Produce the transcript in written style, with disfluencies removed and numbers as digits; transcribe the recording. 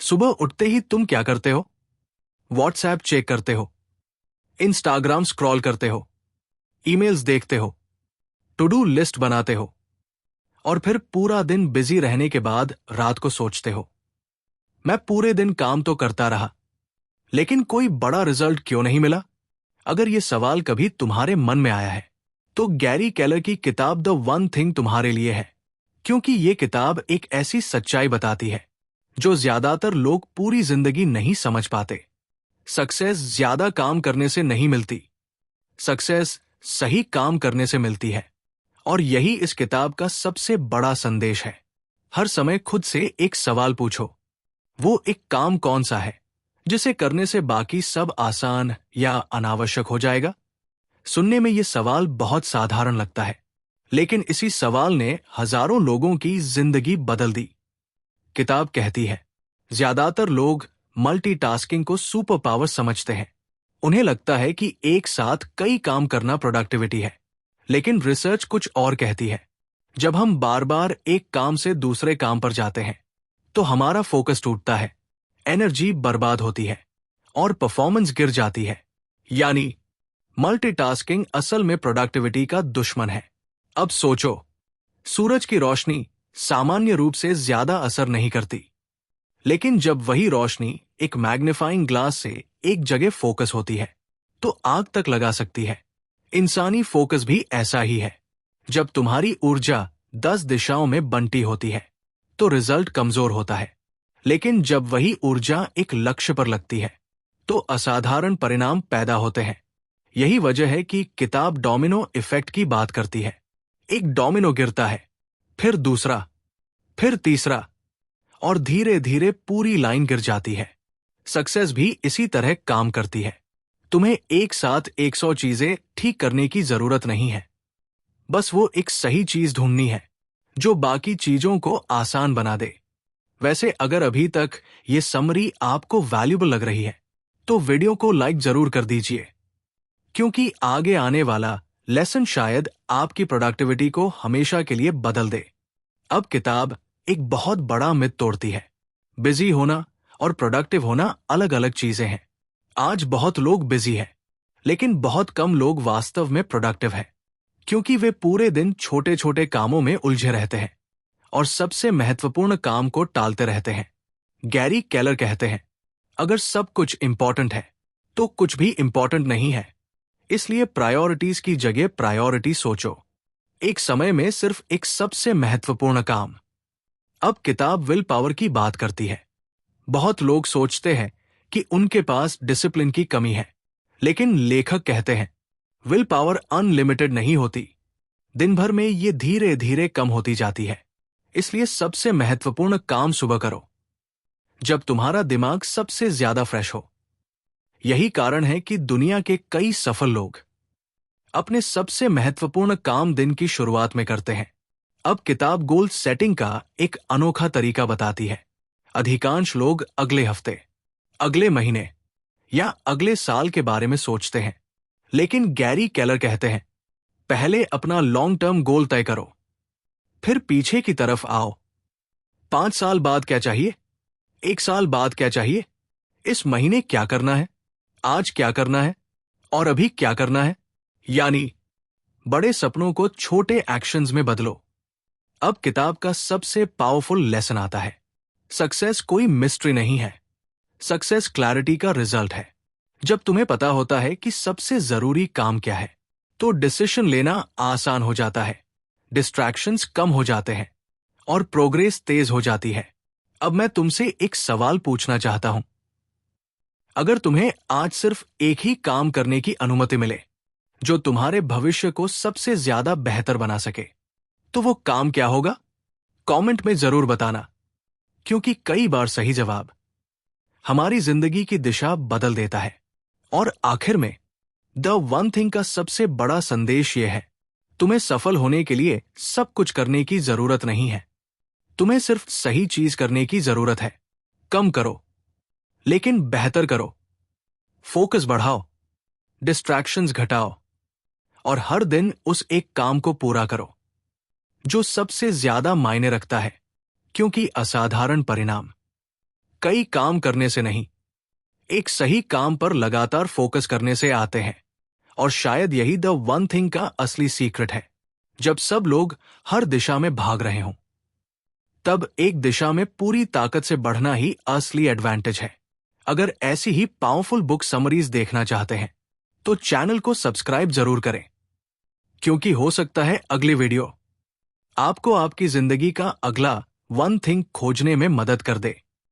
सुबह उठते ही तुम क्या करते हो? व्हाट्सएप चेक करते हो, इंस्टाग्राम स्क्रॉल करते हो, ईमेल्स देखते हो, टू डू लिस्ट बनाते हो और फिर पूरा दिन बिजी रहने के बाद रात को सोचते हो, मैं पूरे दिन काम तो करता रहा, लेकिन कोई बड़ा रिजल्ट क्यों नहीं मिला? अगर यह सवाल कभी तुम्हारे मन में आया है, तो गैरी केलर की किताब द वन थिंग तुम्हारे लिए है, क्योंकि यह किताब एक ऐसी सच्चाई बताती है जो ज्यादातर लोग पूरी जिंदगी नहीं समझ पाते। सक्सेस ज्यादा काम करने से नहीं मिलती, सक्सेस सही काम करने से मिलती है। और यही इस किताब का सबसे बड़ा संदेश है। हर समय खुद से एक सवाल पूछो, वो एक काम कौन सा है जिसे करने से बाकी सब आसान या अनावश्यक हो जाएगा? सुनने में यह सवाल बहुत साधारण लगता है, लेकिन इसी सवाल ने हजारों लोगों की जिंदगी बदल दी। किताब कहती है, ज्यादातर लोग मल्टीटास्किंग को सुपर पावर समझते हैं। उन्हें लगता है कि एक साथ कई काम करना प्रोडक्टिविटी है, लेकिन रिसर्च कुछ और कहती है। जब हम बार बार एक काम से दूसरे काम पर जाते हैं, तो हमारा फोकस टूटता है, एनर्जी बर्बाद होती है और परफॉर्मेंस गिर जाती है। यानी मल्टीटास्किंग असल में प्रोडक्टिविटी का दुश्मन है। अब सोचो, सूरज की रोशनी सामान्य रूप से ज्यादा असर नहीं करती, लेकिन जब वही रोशनी एक मैग्नीफाइंग ग्लास से एक जगह फोकस होती है, तो आग तक लगा सकती है। इंसानी फोकस भी ऐसा ही है। जब तुम्हारी ऊर्जा 10 दिशाओं में बंटी होती है, तो रिजल्ट कमजोर होता है, लेकिन जब वही ऊर्जा एक लक्ष्य पर लगती है, तो असाधारण परिणाम पैदा होते हैं। यही वजह है कि किताब डोमिनो इफेक्ट की बात करती है। एक डोमिनो गिरता है, फिर दूसरा, फिर तीसरा, और धीरे धीरे पूरी लाइन गिर जाती है। सक्सेस भी इसी तरह काम करती है। तुम्हें एक साथ 100 चीजें ठीक करने की जरूरत नहीं है। बस वो एक सही चीज ढूंढनी है जो बाकी चीजों को आसान बना दे। वैसे अगर अभी तक ये समरी आपको वैल्यूबल लग रही है, तो वीडियो को लाइक जरूर कर दीजिए, क्योंकि आगे आने वाला लेसन शायद आपकी प्रोडक्टिविटी को हमेशा के लिए बदल दे। अब किताब एक बहुत बड़ा मिथ तोड़ती है। बिजी होना और प्रोडक्टिव होना अलग अलग चीजें हैं। आज बहुत लोग बिजी हैं, लेकिन बहुत कम लोग वास्तव में प्रोडक्टिव हैं, क्योंकि वे पूरे दिन छोटे छोटे कामों में उलझे रहते हैं और सबसे महत्वपूर्ण काम को टालते रहते हैं। गैरी केलर कहते हैं, अगर सब कुछ इंपॉर्टेंट है, तो कुछ भी इंपॉर्टेंट नहीं है। इसलिए प्रायोरिटीज की जगह प्रायोरिटी सोचो। एक समय में सिर्फ एक सबसे महत्वपूर्ण काम। अब किताब विल पावर की बात करती है। बहुत लोग सोचते हैं कि उनके पास डिसिप्लिन की कमी है, लेकिन लेखक कहते हैं, विल पावर अनलिमिटेड नहीं होती। दिन भर में ये धीरे धीरे कम होती जाती है। इसलिए सबसे महत्वपूर्ण काम सुबह करो, जब तुम्हारा दिमाग सबसे ज्यादा फ्रेश हो। यही कारण है कि दुनिया के कई सफल लोग अपने सबसे महत्वपूर्ण काम दिन की शुरुआत में करते हैं। अब किताब गोल सेटिंग का एक अनोखा तरीका बताती है। अधिकांश लोग अगले हफ्ते, अगले महीने या अगले साल के बारे में सोचते हैं, लेकिन गैरी केलर कहते हैं, पहले अपना लॉन्ग टर्म गोल तय करो, फिर पीछे की तरफ आओ। 5 साल बाद क्या चाहिए? 1 साल बाद क्या चाहिए? इस महीने क्या करना है? आज क्या करना है? और अभी क्या करना है? यानी बड़े सपनों को छोटे एक्शंस में बदलो। अब किताब का सबसे पावरफुल लेसन आता है। सक्सेस कोई मिस्ट्री नहीं है। सक्सेस क्लैरिटी का रिजल्ट है। जब तुम्हें पता होता है कि सबसे जरूरी काम क्या है, तो डिसीजन लेना आसान हो जाता है, डिस्ट्रैक्शंस कम हो जाते हैं और प्रोग्रेस तेज हो जाती है। अब मैं तुमसे एक सवाल पूछना चाहता हूं। अगर तुम्हें आज सिर्फ एक ही काम करने की अनुमति मिले जो तुम्हारे भविष्य को सबसे ज्यादा बेहतर बना सके, तो वो काम क्या होगा? कमेंट में जरूर बताना, क्योंकि कई बार सही जवाब हमारी जिंदगी की दिशा बदल देता है। और आखिर में द वन थिंग का सबसे बड़ा संदेश यह है, तुम्हें सफल होने के लिए सब कुछ करने की जरूरत नहीं है। तुम्हें सिर्फ सही चीज करने की जरूरत है। कम करो, लेकिन बेहतर करो। फोकस बढ़ाओ, डिस्ट्रैक्शंस घटाओ और हर दिन उस एक काम को पूरा करो जो सबसे ज्यादा मायने रखता है, क्योंकि असाधारण परिणाम कई काम करने से नहीं, एक सही काम पर लगातार फोकस करने से आते हैं। और शायद यही द वन थिंग का असली सीक्रेट है। जब सब लोग हर दिशा में भाग रहे हों, तब एक दिशा में पूरी ताकत से बढ़ना ही असली एडवांटेज है। अगर ऐसी ही पावरफुल बुक समरीज देखना चाहते हैं तो चैनल को सब्सक्राइब जरूर करें, क्योंकि हो सकता है अगली वीडियो आपको आपकी जिंदगी का अगला वन थिंग खोजने में मदद कर दे।